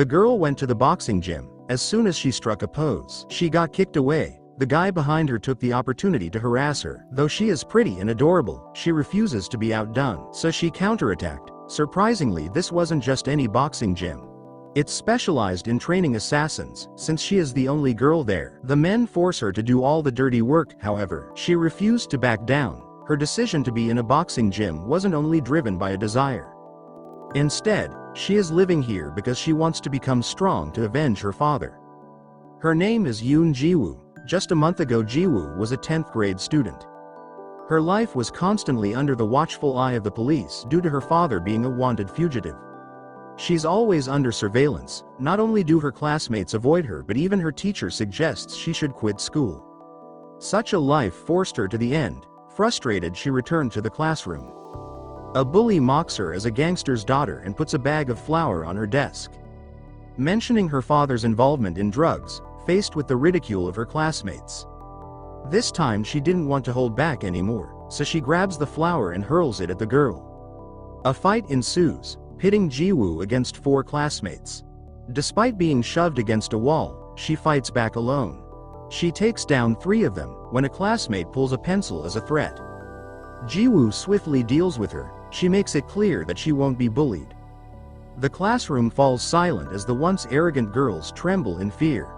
The girl went to the boxing gym. As soon as she struck a pose, she got kicked away. The guy behind her took the opportunity to harass her. Though she is pretty and adorable, she refuses to be outdone, so she counterattacked. Surprisingly, this wasn't just any boxing gym. It's specialized in training assassins, since she is the only girl there. The men force her to do all the dirty work, however. She refused to back down. Her decision to be in a boxing gym wasn't only driven by a desire. Instead, she is living here because she wants to become strong to avenge her father. Her name is Yoon Ji-woo. Just a month ago, Ji-woo was a 10th grade student. Her life was constantly under the watchful eye of the police due to her father being a wanted fugitive. She's always under surveillance. Not only do her classmates avoid her, but even her teacher suggests she should quit school. Such a life forced her to the end. Frustrated, she returned to the classroom. A bully mocks her as a gangster's daughter and puts a bag of flour on her desk. Mentioning her father's involvement in drugs, faced with the ridicule of her classmates. This time she didn't want to hold back anymore, so she grabs the flour and hurls it at the girl. A fight ensues, pitting Ji-woo against 4 classmates. Despite being shoved against a wall, she fights back alone. She takes down 3 of them, when a classmate pulls a pencil as a threat. Ji-woo swiftly deals with her. She makes it clear that she won't be bullied. The classroom falls silent as the once arrogant girls tremble in fear.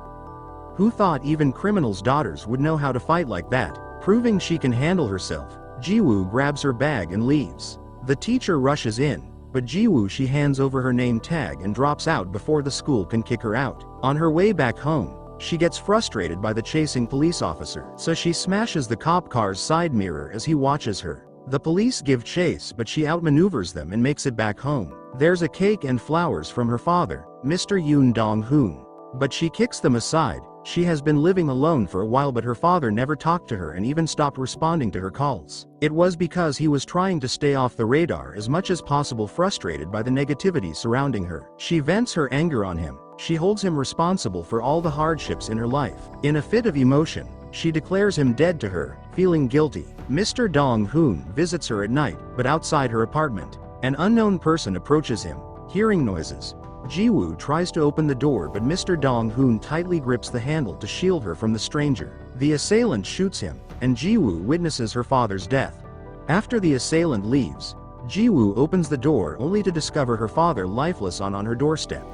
Who thought even criminals' daughters would know how to fight like that? Proving she can handle herself, Ji-woo grabs her bag and leaves. The teacher rushes in, but Ji-woo she hands over her name tag and drops out before the school can kick her out. On her way back home, she gets frustrated by the chasing police officer, so she smashes the cop car's side mirror as he watches her. The police give chase, but she outmaneuvers them and makes it back home. There's a cake and flowers from her father, Mr. Yoon Dong-hoon. But she kicks them aside. She has been living alone for a while, but her father never talked to her and even stopped responding to her calls. It was because he was trying to stay off the radar as much as possible, frustrated by the negativity surrounding her. She vents her anger on him. She holds him responsible for all the hardships in her life. In a fit of emotion, she declares him dead to her, feeling guilty. Mr. Dong-hoon visits her at night, but outside her apartment, an unknown person approaches him. Hearing noises, Ji-woo tries to open the door, but Mr. Dong-hoon tightly grips the handle to shield her from the stranger. The assailant shoots him, and Ji-woo witnesses her father's death. After the assailant leaves, Ji-woo opens the door only to discover her father lifeless on her doorstep.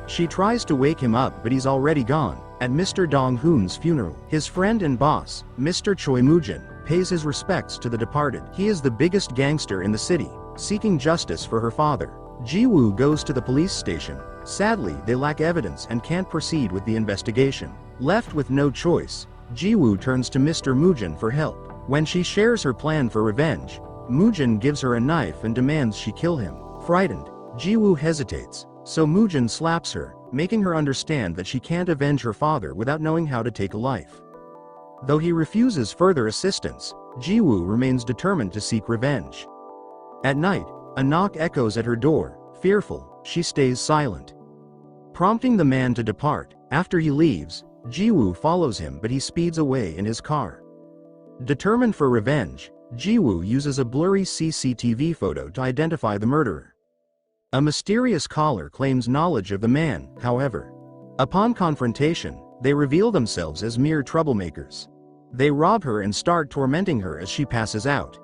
She tries to wake him up, but he's already gone. At Mr. Dong-hoon's funeral, his friend and boss, Mr. Choi Mu-jin, pays his respects to the departed. He is the biggest gangster in the city, seeking justice for her father. Ji-woo goes to the police station. Sadly, they lack evidence and can't proceed with the investigation. Left with no choice, Ji-woo turns to Mr. Mu-jin for help. When she shares her plan for revenge, Mu-jin gives her a knife and demands she kill him. Frightened, Ji-woo hesitates, so Mu-jin slaps her, making her understand that she can't avenge her father without knowing how to take a life. Though he refuses further assistance, Ji-woo remains determined to seek revenge. At night, a knock echoes at her door. Fearful, she stays silent, prompting the man to depart. After he leaves, Ji-woo follows him, but he speeds away in his car. Determined for revenge, Ji-woo uses a blurry CCTV photo to identify the murderer. A mysterious caller claims knowledge of the man, however. Upon confrontation, they reveal themselves as mere troublemakers. They rob her and start tormenting her as she passes out.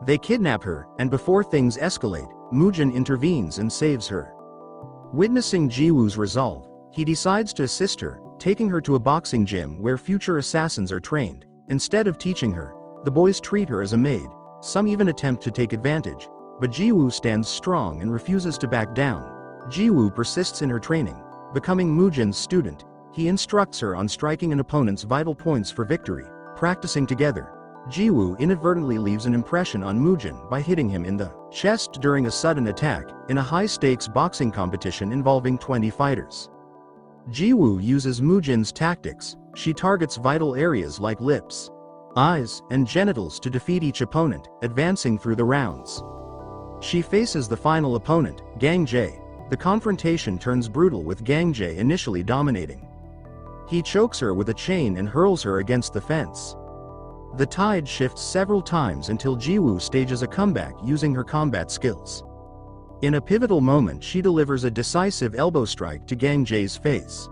They kidnap her, and before things escalate, Mu-jin intervenes and saves her. Witnessing Ji-woo's resolve, he decides to assist her, taking her to a boxing gym where future assassins are trained. Instead of teaching her, the boys treat her as a maid. Some even attempt to take advantage, but Ji-woo stands strong and refuses to back down. Ji-woo persists in her training, becoming Mu-jin's student. He instructs her on striking an opponent's vital points for victory. Practicing together, Ji-woo inadvertently leaves an impression on Mu-jin by hitting him in the chest during a sudden attack, in a high-stakes boxing competition involving 20 fighters. Ji-woo uses Mu-jin's tactics. She targets vital areas like lips, eyes, and genitals to defeat each opponent, advancing through the rounds. She faces the final opponent, Gang Jae. The confrontation turns brutal, with Gang Jae initially dominating. He chokes her with a chain and hurls her against the fence. The tide shifts several times until Ji-woo stages a comeback using her combat skills. In a pivotal moment, she delivers a decisive elbow strike to Gang Jae's face.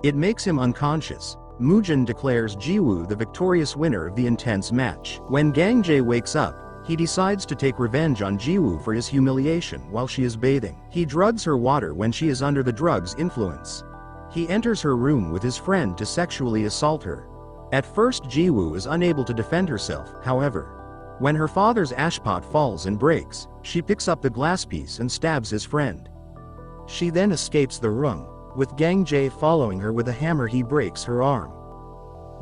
It makes him unconscious. Mu-jin declares Ji-woo the victorious winner of the intense match. When Gang Jae wakes up, he decides to take revenge on Ji-woo for his humiliation while she is bathing. He drugs her water when she is under the drug's influence. He enters her room with his friend to sexually assault her. At first, Ji-woo is unable to defend herself, however. When her father's ashpot falls and breaks, she picks up the glass piece and stabs his friend. She then escapes the room. With Gang Jae following her with a hammer, he breaks her arm.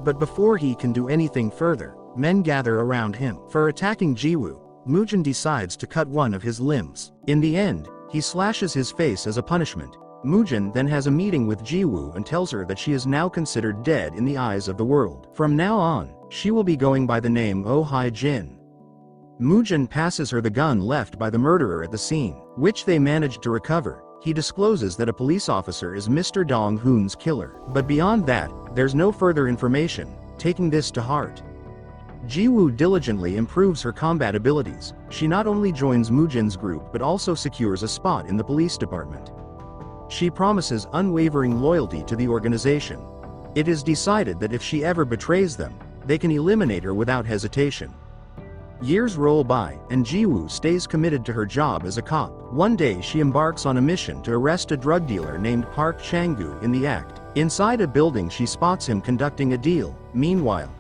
But before he can do anything further, men gather around him. For attacking Ji-woo, Mu-jin decides to cut one of his limbs. In the end, he slashes his face as a punishment. Mu-jin then has a meeting with Ji-woo and tells her that she is now considered dead in the eyes of the world. From now on, she will be going by the name Oh Hye-jin. Mu-jin passes her the gun left by the murderer at the scene, which they managed to recover. He discloses that a police officer is Mr. Dong-hoon's killer. But beyond that, there's no further information. Taking this to heart, Ji-woo diligently improves her combat abilities. She not only joins Mu-jin's group but also secures a spot in the police department. She promises unwavering loyalty to the organization. It is decided that if she ever betrays them, they can eliminate her without hesitation. Years roll by, and Ji-woo stays committed to her job as a cop. One day she embarks on a mission to arrest a drug dealer named Park Chang-gu in the act. Inside a building she spots him conducting a deal. Meanwhile,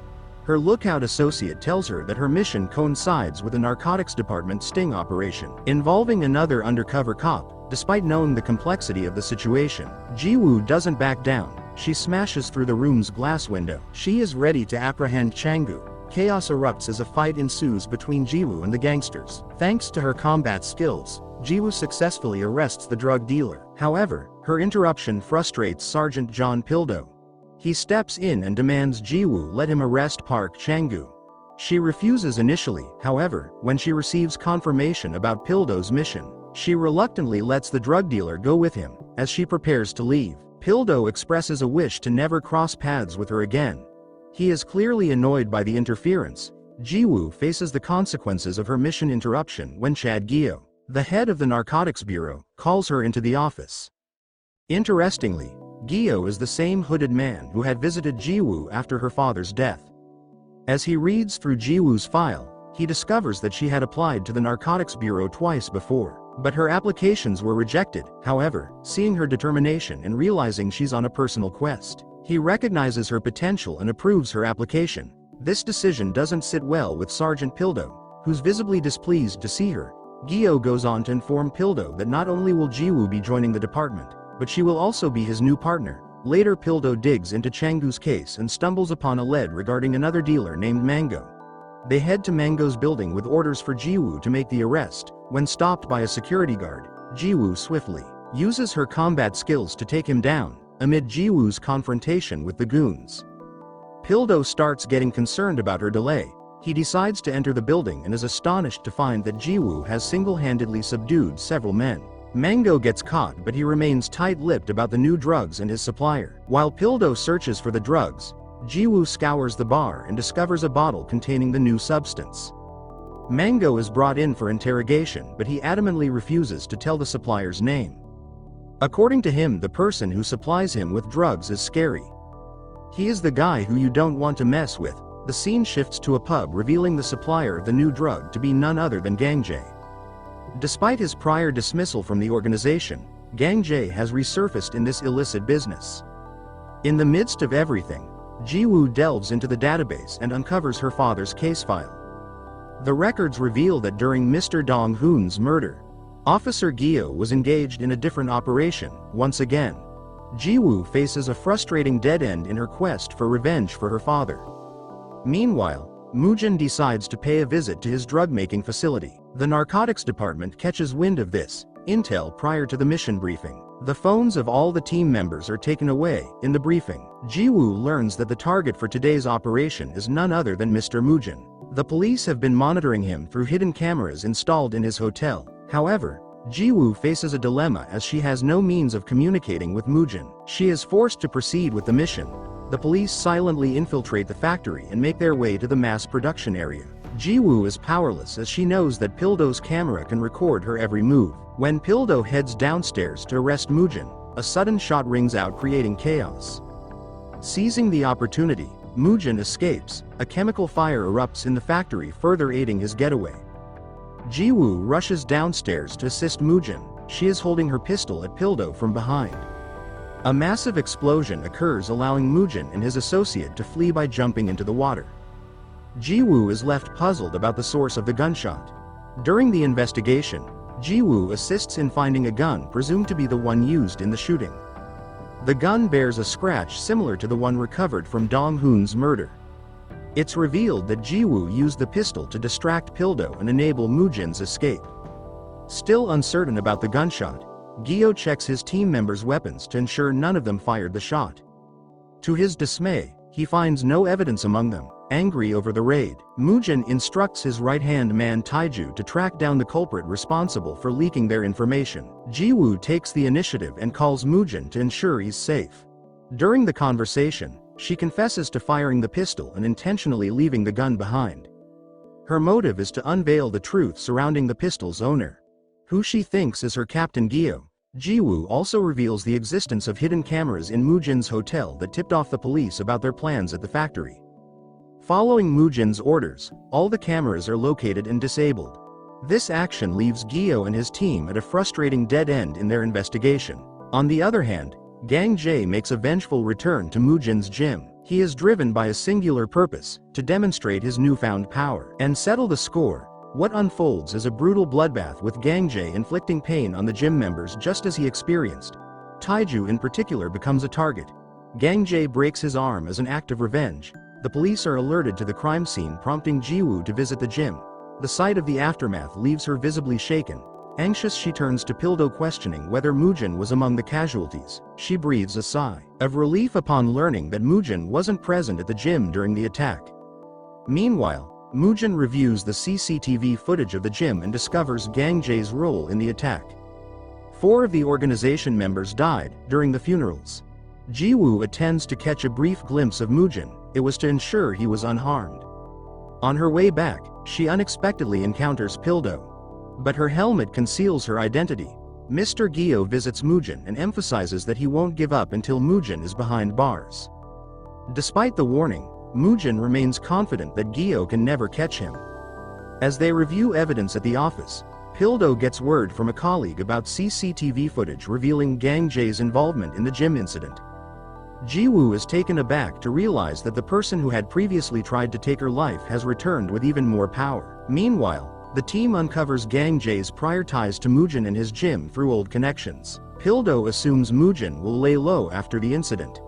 her lookout associate tells her that her mission coincides with a narcotics department sting operation involving another undercover cop. Despite knowing the complexity of the situation, Ji-woo doesn't back down. She smashes through the room's glass window. She is ready to apprehend Chang-gu. Chaos erupts as a fight ensues between Ji-woo and the gangsters. Thanks to her combat skills, Ji-woo successfully arrests the drug dealer. However, her interruption frustrates Sergeant Jeon Pil-do. He steps in and demands Ji-woo let him arrest Park Chang-gu. She refuses initially, however, when she receives confirmation about Pil-do's mission. She reluctantly lets the drug dealer go with him. As she prepares to leave, Pil-do expresses a wish to never cross paths with her again. He is clearly annoyed by the interference. Ji-woo faces the consequences of her mission interruption when Chad Gyo, the head of the narcotics bureau, calls her into the office. Interestingly, Gyo is the same hooded man who had visited Ji-woo after her father's death. As he reads through Ji-woo's file, he discovers that she had applied to the narcotics bureau twice before, but her applications were rejected. However, seeing her determination and realizing she's on a personal quest, he recognizes her potential and approves her application. This decision doesn't sit well with Sergeant Pil-do, who's visibly displeased to see her. Gyo goes on to inform Pil-do that not only will Ji-woo be joining the department, but she will also be his new partner. Later, Pil-do digs into Chang-gu's case and stumbles upon a lead regarding another dealer named Mango. They head to Mango's building with orders for Ji-woo to make the arrest. When stopped by a security guard, Ji-woo swiftly uses her combat skills to take him down. Amid Ji-woo's confrontation with the goons, Pil-do starts getting concerned about her delay. He decides to enter the building and is astonished to find that Ji-woo has single-handedly subdued several men. Mango gets caught, but he remains tight-lipped about the new drugs and his supplier. While Pil-do searches for the drugs, Ji-woo scours the bar and discovers a bottle containing the new substance. Mango is brought in for interrogation, but he adamantly refuses to tell the supplier's name. According to him, the person who supplies him with drugs is scary. He is the guy who you don't want to mess with. The scene shifts to a pub, revealing the supplier of the new drug to be none other than Gang Jae. Despite his prior dismissal from the organization, Gang Jae has resurfaced in this illicit business. In the midst of everything, Ji-woo delves into the database and uncovers her father's case file. The records reveal that during Mr. Dong-hoon's murder, Officer Gyo was engaged in a different operation. Once again, Ji-woo faces a frustrating dead end in her quest for revenge for her father. Meanwhile, Mu-jin decides to pay a visit to his drug-making facility. The narcotics department catches wind of this intel prior to the mission briefing. The phones of all the team members are taken away. In the briefing, Ji-woo learns that the target for today's operation is none other than Mr. Mu-jin. The police have been monitoring him through hidden cameras installed in his hotel. However, Ji-woo faces a dilemma as she has no means of communicating with Mu-jin. She is forced to proceed with the mission. The police silently infiltrate the factory and make their way to the mass production area. Ji-woo is powerless as she knows that Pil-do's camera can record her every move. When Pil-do heads downstairs to arrest Mu-jin, a sudden shot rings out creating chaos. Seizing the opportunity, Mu-jin escapes. A chemical fire erupts in the factory, further aiding his getaway. Ji-woo rushes downstairs to assist Mu-jin. She is holding her pistol at Pil-do from behind. A massive explosion occurs, allowing Mu-jin and his associate to flee by jumping into the water. Ji-woo is left puzzled about the source of the gunshot. During the investigation, Ji-woo assists in finding a gun presumed to be the one used in the shooting. The gun bears a scratch similar to the one recovered from Dong-hoon's murder. It's revealed that Ji-woo used the pistol to distract Pil-do and enable Mu-jin's escape. Still uncertain about the gunshot, Gyo checks his team members' weapons to ensure none of them fired the shot. To his dismay, he finds no evidence among them. Angry over the raid, Mu-jin instructs his right-hand man Taiju to track down the culprit responsible for leaking their information. Ji-woo takes the initiative and calls Mu-jin to ensure he's safe. During the conversation, she confesses to firing the pistol and intentionally leaving the gun behind. Her motive is to unveil the truth surrounding the pistol's owner, who she thinks is her Captain Gyo. Ji-woo also reveals the existence of hidden cameras in Mu-jin's hotel that tipped off the police about their plans at the factory. Following Mu-jin's orders, all the cameras are located and disabled. This action leaves Gyo and his team at a frustrating dead end in their investigation. On the other hand, Gang Jae makes a vengeful return to Mu-jin's gym. He is driven by a singular purpose, to demonstrate his newfound power and settle the score. What unfolds is a brutal bloodbath with Gang Jae inflicting pain on the gym members just as he experienced. Taiju in particular becomes a target. Gang Jae breaks his arm as an act of revenge. The police are alerted to the crime scene, prompting Ji-woo to visit the gym. The sight of the aftermath leaves her visibly shaken. Anxious, she turns to Pil-do questioning whether Mu-jin was among the casualties. She breathes a sigh of relief upon learning that Mu-jin wasn't present at the gym during the attack. Meanwhile, Mu-jin reviews the CCTV footage of the gym and discovers Gang Jae's role in the attack. 4 of the organization members died during the funerals. Ji-woo attends to catch a brief glimpse of Mu-jin. It was to ensure he was unharmed. On her way back, she unexpectedly encounters Pil-do. But her helmet conceals her identity. Mr. Gyo visits Mu-jin and emphasizes that he won't give up until Mu-jin is behind bars. Despite the warning, Mu-jin remains confident that Gyo can never catch him. As they review evidence at the office, Pil-do gets word from a colleague about CCTV footage revealing Gang Jae's involvement in the gym incident. Ji-woo is taken aback to realize that the person who had previously tried to take her life has returned with even more power. Meanwhile, the team uncovers Gang Jae's prior ties to Mu-jin and his gym through old connections. Pil-do assumes Mu-jin will lay low after the incident.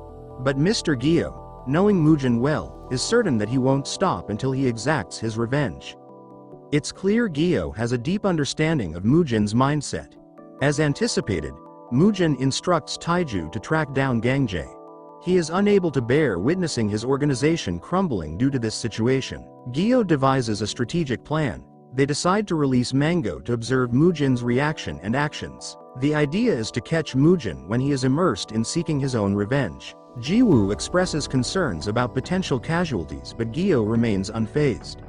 But Mr. Gyo, knowing Mu-jin well, is certain that he won't stop until he exacts his revenge. It's clear Gyo has a deep understanding of Mu-jin's mindset. As anticipated, Mu-jin instructs Taiju to track down Gang Jae. He is unable to bear witnessing his organization crumbling due to this situation. Gyo devises a strategic plan. They decide to release Mango to observe Mu-jin's reaction and actions. The idea is to catch Mu-jin when he is immersed in seeking his own revenge. Ji-woo expresses concerns about potential casualties, but Gyo remains unfazed.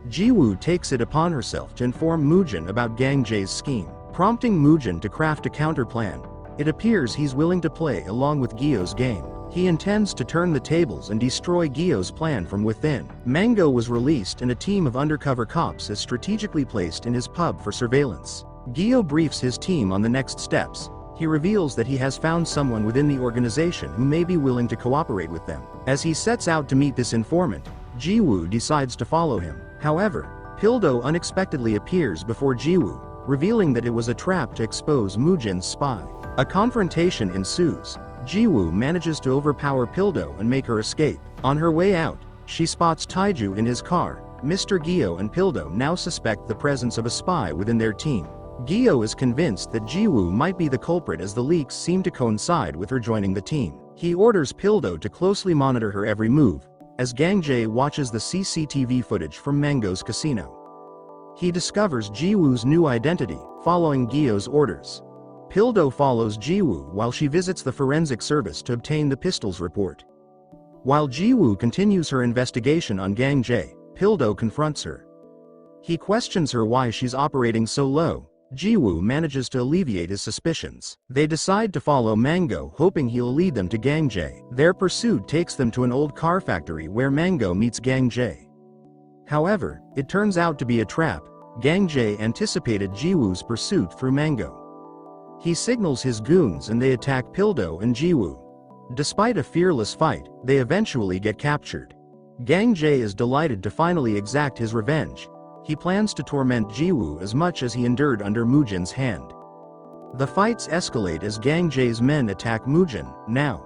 Ji-woo takes it upon herself to inform Mu-jin about Gang Jae's scheme, prompting Mu-jin to craft a counterplan. It appears he's willing to play along with Gyo's game. He intends to turn the tables and destroy Gyo's plan from within. Mango was released and a team of undercover cops is strategically placed in his pub for surveillance. Gyo briefs his team on the next steps. He reveals that he has found someone within the organization who may be willing to cooperate with them. As he sets out to meet this informant, Ji-woo decides to follow him. However, Pil-do unexpectedly appears before Ji-woo, revealing that it was a trap to expose Mu-jin's spy. A confrontation ensues. Ji-woo manages to overpower Pil-do and make her escape. On her way out, she spots Taiju in his car. Mr. Gyo and Pil-do now suspect the presence of a spy within their team. Gyo is convinced that Ji-woo might be the culprit as the leaks seem to coincide with her joining the team. He orders Pil-do to closely monitor her every move, as Gang Jae watches the CCTV footage from Mango's casino. He discovers Ji-woo's new identity, following Gyo's orders. Pil-do follows Ji-woo while she visits the forensic service to obtain the pistol's report. While Ji-woo continues her investigation on Gang Jae, Pil-do confronts her. He questions her why she's operating so low. Ji-woo manages to alleviate his suspicions. They decide to follow Mango, hoping he'll lead them to Gang-jae. Their pursuit takes them to an old car factory where Mango meets Gang-jae. However, it turns out to be a trap. Gang-jae anticipated Ji-woo's pursuit through Mango. He signals his goons and they attack Pil-do and Ji-woo. Despite a fearless fight, they eventually get captured. Gang-jae is delighted to finally exact his revenge. He plans to torment Ji-woo as much as he endured under Mu-jin's hand. The fights escalate as Gang-jae's men attack Mu-jin now.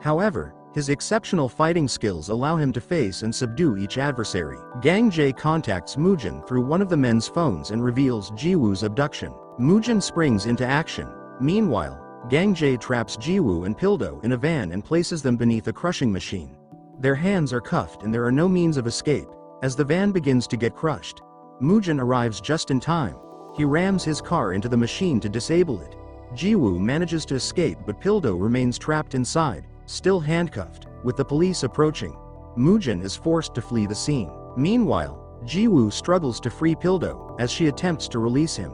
However, his exceptional fighting skills allow him to face and subdue each adversary. Gang-jae contacts Mu-jin through one of the men's phones and reveals Ji-woo's abduction. Mu-jin springs into action. Meanwhile, Gang-jae traps Ji-woo and Pil-do in a van and places them beneath a crushing machine. Their hands are cuffed and there are no means of escape. As the van begins to get crushed, Mu-jin arrives just in time. He rams his car into the machine to disable it. Ji-woo manages to escape but Pil-do remains trapped inside, still handcuffed. With the police approaching, Mu-jin is forced to flee the scene. Meanwhile, Ji-woo struggles to free Pil-do as she attempts to release him.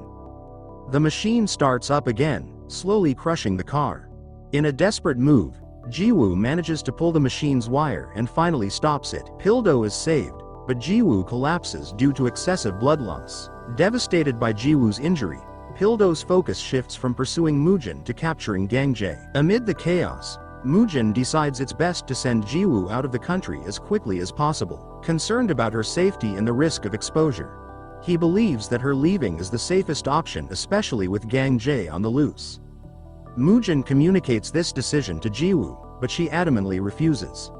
The machine starts up again, slowly crushing the car. In a desperate move, Ji-woo manages to pull the machine's wire and finally stops it. Pil-do is saved, but Ji-woo collapses due to excessive blood loss. Devastated by Ji-woo's injury, Pil-do's focus shifts from pursuing Mu-jin to capturing Gang-jae. Amid the chaos, Mu-jin decides it's best to send Ji-woo out of the country as quickly as possible. Concerned about her safety and the risk of exposure, he believes that her leaving is the safest option, especially with Gang-jae on the loose. Mu-jin communicates this decision to Ji-woo, but she adamantly refuses.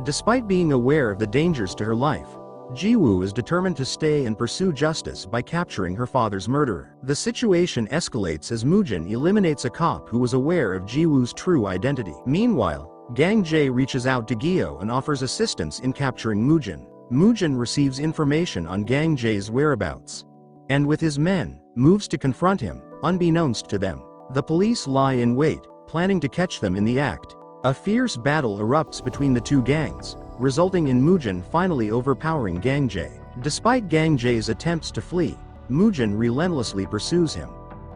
Despite being aware of the dangers to her life, Ji-woo is determined to stay and pursue justice by capturing her father's murderer. The situation escalates as Mu-jin eliminates a cop who was aware of Ji-woo's true identity. Meanwhile, Gang-jae reaches out to Gyo and offers assistance in capturing Mu-jin. Mu-jin receives information on Gang-jae's whereabouts, and with his men, moves to confront him, unbeknownst to them. The police lie in wait, planning to catch them in the act. A fierce battle erupts between the two gangs, resulting in Mu-jin finally overpowering Gang-jae. Despite Gang-jae's attempts to flee, Mu-jin relentlessly pursues him.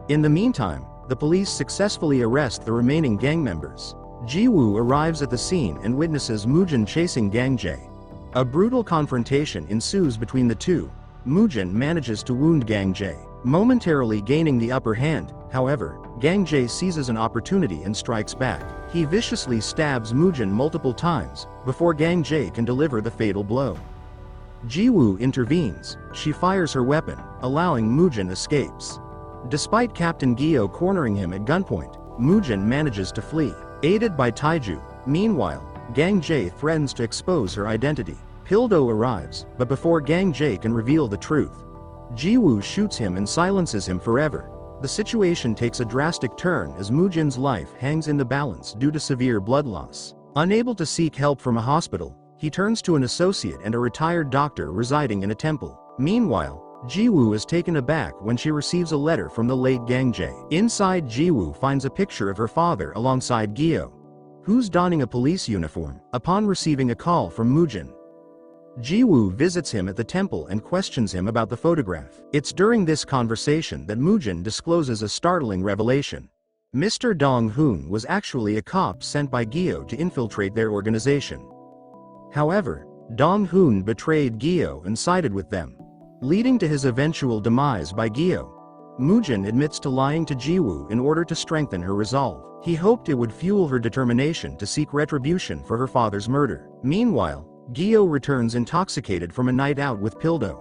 In the meantime, the police successfully arrest the remaining gang members. Ji-woo arrives at the scene and witnesses Mu-jin chasing Gang-jae. A brutal confrontation ensues between the two. Mu-jin manages to wound Gang-jae, momentarily gaining the upper hand. However, Gang-jae seizes an opportunity and strikes back. He viciously stabs Mu-jin multiple times, before Gang-jae can deliver the fatal blow. Ji-woo intervenes. She fires her weapon, allowing Mu-jin escapes. Despite Captain Gyo cornering him at gunpoint, Mu-jin manages to flee, aided by Taiju. Meanwhile, Gang-jae threatens to expose her identity. Pil-do arrives, but before Gang-jae can reveal the truth, Ji-woo shoots him and silences him forever. The situation takes a drastic turn as Mu-jin's life hangs in the balance due to severe blood loss. Unable to seek help from a hospital, he turns to an associate and a retired doctor residing in a temple. Meanwhile, Ji-woo is taken aback when she receives a letter from the late Gang-jae. Inside, Ji-woo finds a picture of her father alongside Gyo, who's donning a police uniform. Upon receiving a call from Mu-jin, Ji-woo visits him at the temple and questions him about the photograph. It's during this conversation that Mu-jin discloses a startling revelation. Mr. Dong-hoon was actually a cop sent by Gyo to infiltrate their organization. However, Dong-hoon betrayed Gyo and sided with them, leading to his eventual demise by Gyo. Mu-jin admits to lying to Ji-woo in order to strengthen her resolve. He hoped it would fuel her determination to seek retribution for her father's murder. Meanwhile, Gyo returns intoxicated from a night out with Pil-do.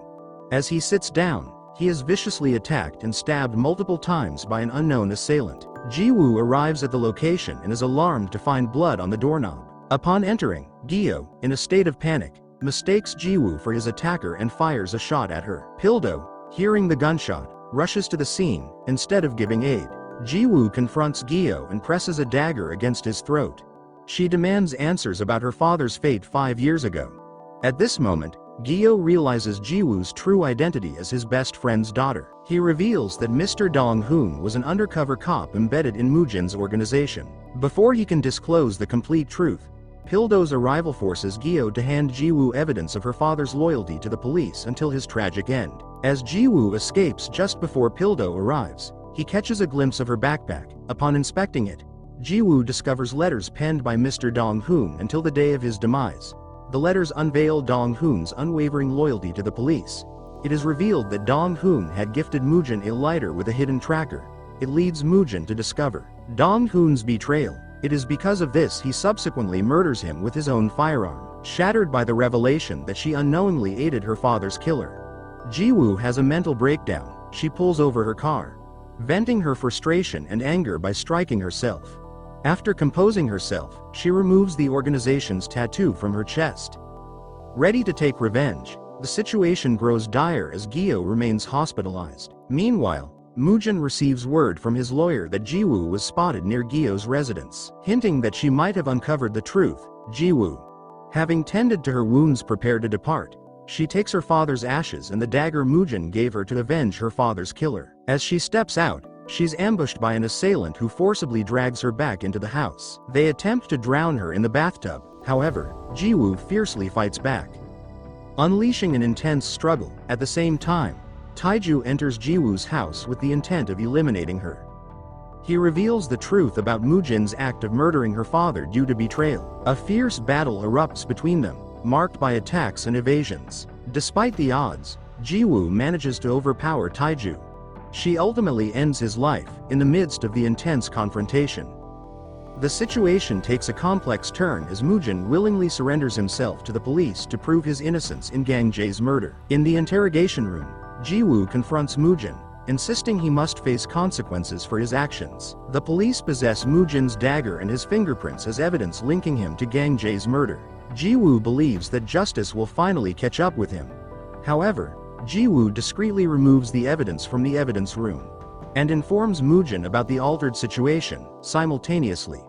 As he sits down, he is viciously attacked and stabbed multiple times by an unknown assailant. Ji-woo arrives at the location and is alarmed to find blood on the doorknob. Upon entering, Gyo, in a state of panic, mistakes Ji-woo for his attacker and fires a shot at her. Pil-do, hearing the gunshot, rushes to the scene. Instead of giving aid, Ji-woo confronts Gyo and presses a dagger against his throat. She demands answers about her father's fate 5 years ago. At this moment, Gyo realizes Ji-woo's true identity as his best friend's daughter. He reveals that Mr. Dong-hoon was an undercover cop embedded in Mu-jin's organization. Before he can disclose the complete truth, Pil-do's arrival forces Gyo to hand Ji-woo evidence of her father's loyalty to the police until his tragic end. As Ji-woo escapes just before Pil-do arrives, he catches a glimpse of her backpack. Upon inspecting it, Ji-woo discovers letters penned by Mr. Dong-hoon until the day of his demise. The letters unveil Dong-hoon's unwavering loyalty to the police. It is revealed that Dong-hoon had gifted Mu-jin a lighter with a hidden tracker. It leads Mu-jin to discover Dong-hoon's betrayal. It is because of this he subsequently murders him with his own firearm. Shattered by the revelation that she unknowingly aided her father's killer, Ji-woo has a mental breakdown. She pulls over her car, venting her frustration and anger by striking herself. After composing herself, she removes the organization's tattoo from her chest. Ready to take revenge, the situation grows dire as Gyo remains hospitalized. Meanwhile, Mu-jin receives word from his lawyer that Ji-woo was spotted near Gyo's residence. Hinting that she might have uncovered the truth, Ji-woo, having tended to her wounds, prepared to depart. She takes her father's ashes and the dagger Mu-jin gave her to avenge her father's killer. As she steps out, she's ambushed by an assailant who forcibly drags her back into the house. They attempt to drown her in the bathtub. However, Ji-woo fiercely fights back, unleashing an intense struggle. At the same time, Taiju enters Ji-woo's house with the intent of eliminating her. He reveals the truth about Mu-jin's act of murdering her father due to betrayal. A fierce battle erupts between them, marked by attacks and evasions. Despite the odds, Ji-woo manages to overpower Taiju. She ultimately ends his life in the midst of the intense confrontation. The situation takes a complex turn as Mu-jin willingly surrenders himself to the police to prove his innocence in Gang Jae's murder. In the interrogation room, Ji-woo confronts Mu-jin, insisting he must face consequences for his actions. The police possess Mu-jin's dagger and his fingerprints as evidence linking him to Gang Jae's murder. Ji-woo believes that justice will finally catch up with him. However, Ji-woo discreetly removes the evidence from the evidence room and informs Mu-jin about the altered situation. Simultaneously,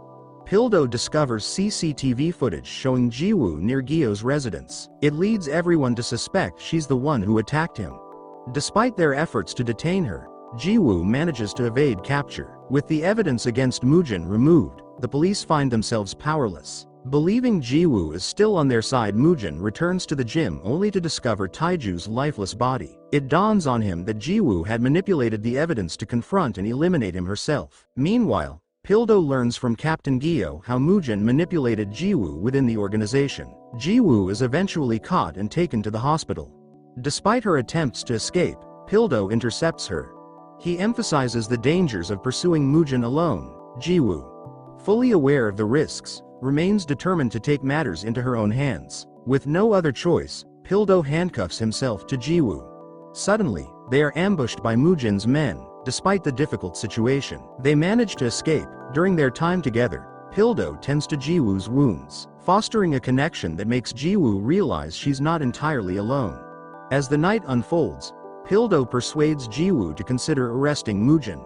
Pil-do discovers CCTV footage showing Ji-woo near Gyo's residence. It leads everyone to suspect she's the one who attacked him. Despite their efforts to detain her, Ji-woo manages to evade capture. With the evidence against Mu-jin removed, the police find themselves powerless. Believing Ji-woo is still on their side, Mu-jin returns to the gym only to discover Taiju's lifeless body. It dawns on him that Ji-woo had manipulated the evidence to confront and eliminate him herself. Meanwhile, Pil-do learns from Captain Gyo how Mu-jin manipulated Ji-woo within the organization. Ji-woo is eventually caught and taken to the hospital. Despite her attempts to escape, Pil-do intercepts her. He emphasizes the dangers of pursuing Mu-jin alone. Ji-woo, fully aware of the risks, remains determined to take matters into her own hands. With no other choice, Pil-do handcuffs himself to Ji-woo. Suddenly, they are ambushed by Mu-jin's men. Despite the difficult situation, they manage to escape. During their time together, Pil-do tends to Ji-woo's wounds, fostering a connection that makes Ji-woo realize she's not entirely alone. As the night unfolds, Pil-do persuades Ji-woo to consider arresting Mu-jin.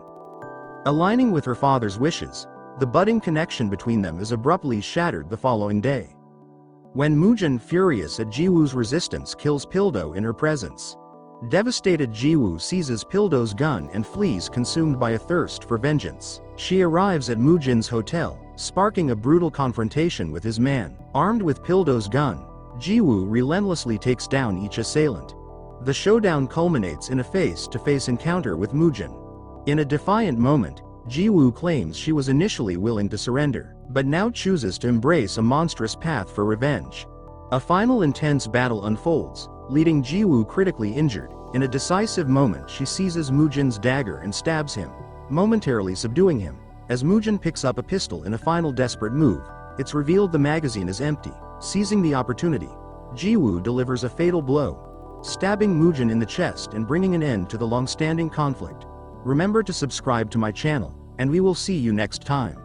Aligning with her father's wishes, the budding connection between them is abruptly shattered the following day, when Mu-jin, furious at Ji-woo's resistance, kills Pil-do in her presence. Devastated, Ji-woo seizes Pil-do's gun and flees, consumed by a thirst for vengeance. She arrives at Mu-jin's hotel, sparking a brutal confrontation with his man. Armed with Pil-do's gun, Ji-woo relentlessly takes down each assailant. The showdown culminates in a face-to-face encounter with Mu-jin. In a defiant moment, Ji-woo claims she was initially willing to surrender, but now chooses to embrace a monstrous path for revenge. A final intense battle unfolds, leaving Ji-woo critically injured. In a decisive moment, she seizes Mu-jin's dagger and stabs him, momentarily subduing him. As Mu-jin picks up a pistol in a final desperate move, it's revealed the magazine is empty. Seizing the opportunity, Ji-woo delivers a fatal blow, stabbing Mu-jin in the chest and bringing an end to the long-standing conflict. Remember to subscribe to my channel, and we will see you next time.